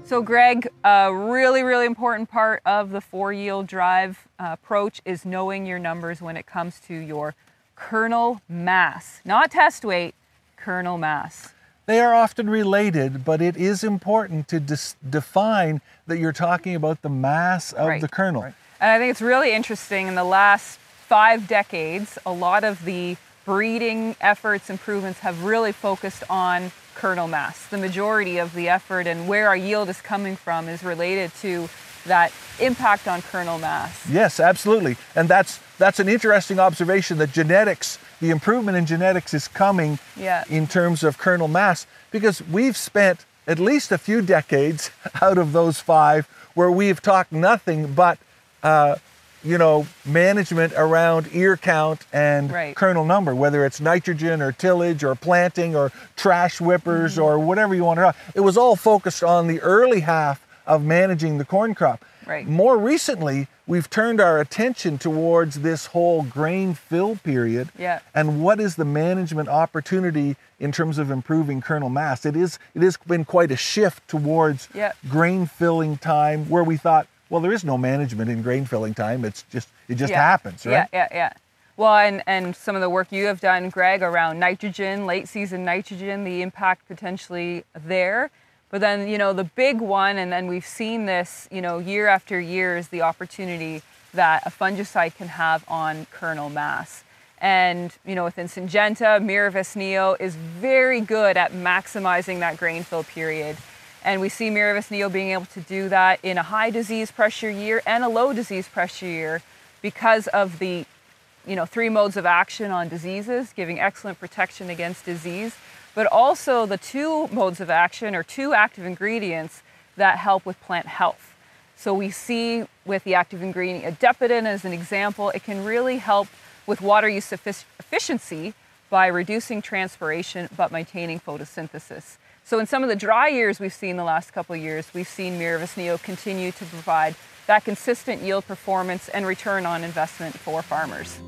So Greg, a really important part of the 4-yield drive approach is knowing your numbers when it comes to your kernel mass. Not test weight, kernel mass. They are often related, but it is important to define that you're talking about the mass of the kernel. Right. And I think it's really interesting, in the last 5 decades, a lot of the breeding efforts, improvements have really focused on kernel mass. The majority of the effort and where our yield is coming from is related to that impact on kernel mass. Yes, absolutely. And that's an interesting observation, that genetics, the improvement in genetics is coming in terms of kernel mass, because we've spent at least a few decades out of those 5 where we've talked nothing but management around ear count and kernel number, whether it's nitrogen or tillage or planting or trash whippers or whatever you want to know. It was all focused on the early half of managing the corn crop. More recently, we've turned our attention towards this whole grain fill period and what is the management opportunity in terms of improving kernel mass. It has been quite a shift towards grain filling time, where we thought, well, there is no management in grain filling time. It just happens, right? Yeah. Well, and some of the work you have done, Greg, around nitrogen, late season nitrogen, the impact potentially there. But then, the big one, and then we've seen this, year after year, is the opportunity that a fungicide can have on kernel mass. And, within Syngenta, Miravis Neo is very good at maximizing that grain fill period. And we see Miravis Neo being able to do that in a high disease pressure year and a low disease pressure year because of the 3 modes of action on diseases, giving excellent protection against disease, but also the 2 modes of action, or 2 active ingredients that help with plant health. So we see with the active ingredient adaptogenic as an example, it can really help with water use efficiency by reducing transpiration but maintaining photosynthesis. So in some of the dry years we've seen the last couple of years, we've seen Miravis Neo continue to provide that consistent yield performance and return on investment for farmers.